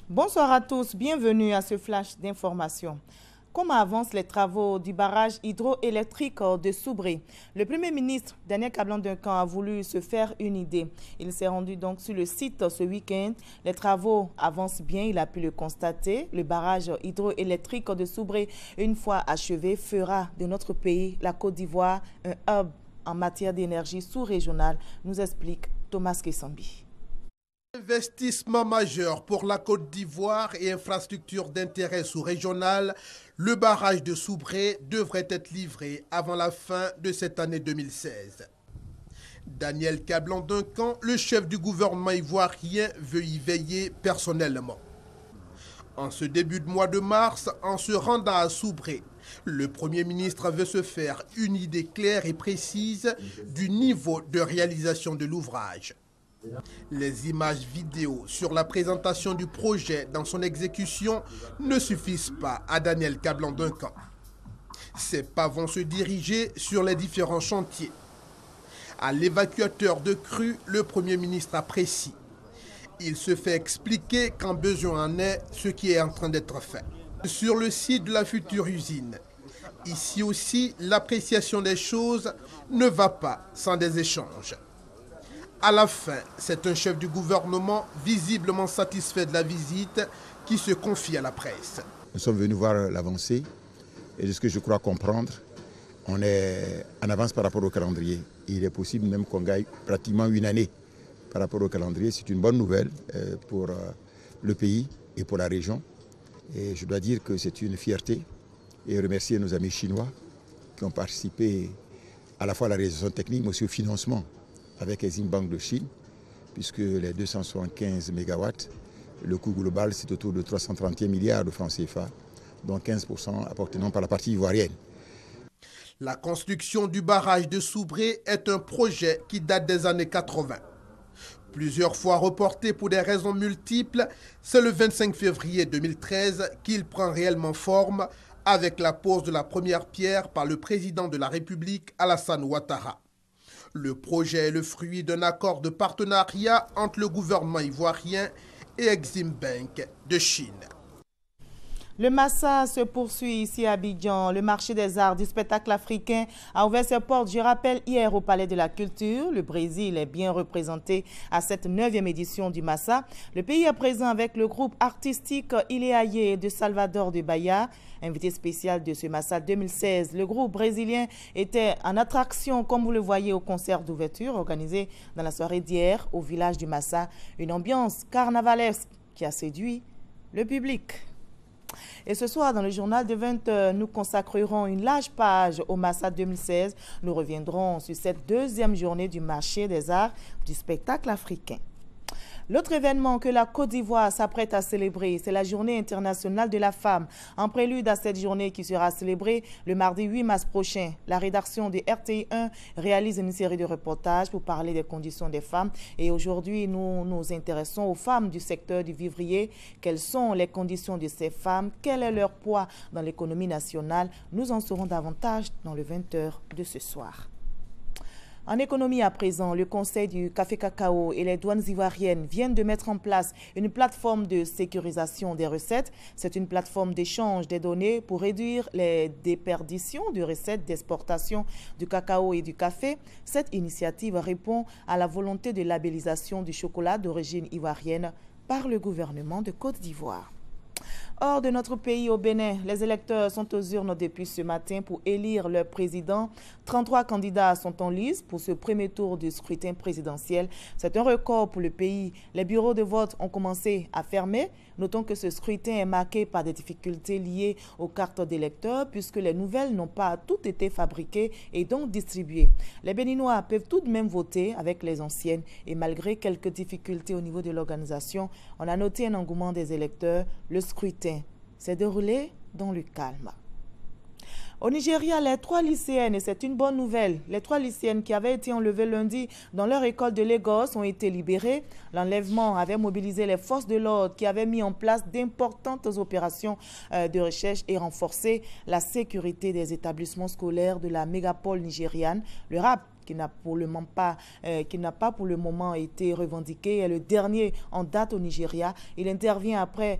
Bonsoir à tous, bienvenue à ce flash d'information. Comment avancent les travaux du barrage hydroélectrique de Soubré? Le Premier ministre, Daniel Kablan-Duncan, a voulu se faire une idée. Il s'est rendu donc sur le site ce week-end. Les travaux avancent bien, il a pu le constater. Le barrage hydroélectrique de Soubré, une fois achevé, fera de notre pays, la Côte d'Ivoire, un hub en matière d'énergie sous-régionale, nous explique Thomas Kessambi. Investissement majeur pour la Côte d'Ivoire et infrastructure d'intérêt sous-régional, le barrage de Soubré devrait être livré avant la fin de cette année 2016. Daniel Kablan-Duncan, le chef du gouvernement ivoirien, veut y veiller personnellement. En ce début de mois de mars, en se rendant à Soubré, le Premier ministre veut se faire une idée claire et précise du niveau de réalisation de l'ouvrage. Les images vidéo sur la présentation du projet dans son exécution ne suffisent pas à Daniel Kablan-Duncan. Ses pas vont se diriger sur les différents chantiers. À l'évacuateur de crue, le Premier ministre apprécie. Il se fait expliquer quand besoin en est ce qui est en train d'être fait. Sur le site de la future usine, ici aussi, l'appréciation des choses ne va pas sans des échanges. À la fin, c'est un chef du gouvernement visiblement satisfait de la visite qui se confie à la presse. Nous sommes venus voir l'avancée et de ce que je crois comprendre, on est en avance par rapport au calendrier. Il est possible même qu'on gagne pratiquement une année par rapport au calendrier. C'est une bonne nouvelle pour le pays et pour la région. Et je dois dire que c'est une fierté et remercier nos amis chinois qui ont participé à la fois à la réalisation technique mais aussi au financement avec Exim Bank de Chine, puisque les 275 MW, le coût global c'est autour de 331 milliards de francs CFA, dont 15% appartenant par la partie ivoirienne. La construction du barrage de Soubré est un projet qui date des années 80. Plusieurs fois reporté pour des raisons multiples, c'est le 25 février 2013 qu'il prend réellement forme avec la pose de la première pierre par le président de la République, Alassane Ouattara. Le projet est le fruit d'un accord de partenariat entre le gouvernement ivoirien et Exim Bank de Chine. Le Massa se poursuit ici à Abidjan. Le marché des arts du spectacle africain a ouvert ses portes, je rappelle, hier au Palais de la Culture. Le Brésil est bien représenté à cette 9e édition du Massa. Le pays est présent avec le groupe artistique Ileaye de Salvador de Bahia. Invité spécial de ce Massa 2016, le groupe brésilien était en attraction, comme vous le voyez, au concert d'ouverture organisé dans la soirée d'hier au village du Massa. Une ambiance carnavalesque qui a séduit le public. Et ce soir, dans le journal de 20h, nous consacrerons une large page au Massa 2016. Nous reviendrons sur cette 2e journée du marché des arts du spectacle africain. L'autre événement que la Côte d'Ivoire s'apprête à célébrer, c'est la Journée internationale de la femme. En prélude à cette journée qui sera célébrée le mardi 8 mars prochain, la rédaction de RTI1 réalise une série de reportages pour parler des conditions des femmes. Et aujourd'hui, nous nous intéressons aux femmes du secteur du vivrier. Quelles sont les conditions de ces femmes? Quel est leur poids dans l'économie nationale? Nous en saurons davantage dans le 20h de ce soir. En économie à présent, le Conseil du café cacao et les douanes ivoiriennes viennent de mettre en place une plateforme de sécurisation des recettes. C'est une plateforme d'échange des données pour réduire les déperditions de recettes d'exportation du cacao et du café. Cette initiative répond à la volonté de labellisation du chocolat d'origine ivoirienne par le gouvernement de Côte d'Ivoire. Hors de notre pays, au Bénin, les électeurs sont aux urnes depuis ce matin pour élire leur président. 33 candidats sont en lice pour ce premier tour du scrutin présidentiel. C'est un record pour le pays. Les bureaux de vote ont commencé à fermer. Notons que ce scrutin est marqué par des difficultés liées aux cartes d'électeurs puisque les nouvelles n'ont pas toutes été fabriquées et donc distribuées. Les Béninois peuvent tout de même voter avec les anciennes et malgré quelques difficultés au niveau de l'organisation, on a noté un engouement des électeurs. Le scrutin s'est déroulé dans le calme. Au Nigeria, les 3 lycéennes, et c'est une bonne nouvelle, les 3 lycéennes qui avaient été enlevées lundi dans leur école de Lagos ont été libérées. L'enlèvement avait mobilisé les forces de l'ordre qui avaient mis en place d'importantes opérations de recherche et renforcé la sécurité des établissements scolaires de la mégapole nigériane. Le rap qui n'a pas pour le moment été revendiqué, est le dernier en date au Nigeria. Il intervient après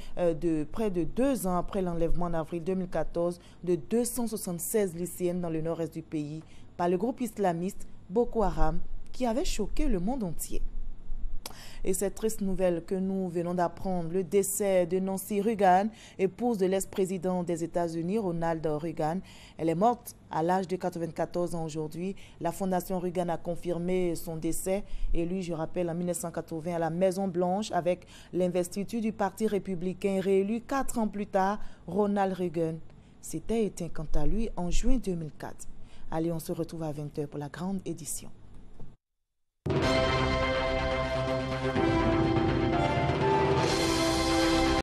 près de 2 ans après l'enlèvement en avril 2014 de 276 lycéennes dans le nord-est du pays par le groupe islamiste Boko Haram qui avait choqué le monde entier. Et cette triste nouvelle que nous venons d'apprendre, le décès de Nancy Reagan, épouse de l'ex-président des États-Unis, Ronald Reagan. Elle est morte à l'âge de 94 ans aujourd'hui. La Fondation Reagan a confirmé son décès, élu, je rappelle, en 1980 à la Maison-Blanche avec l'investiture du Parti républicain, réélu 4 ans plus tard, Ronald Reagan s'était éteint quant à lui en juin 2004. Allez, on se retrouve à 20 h pour la grande édition.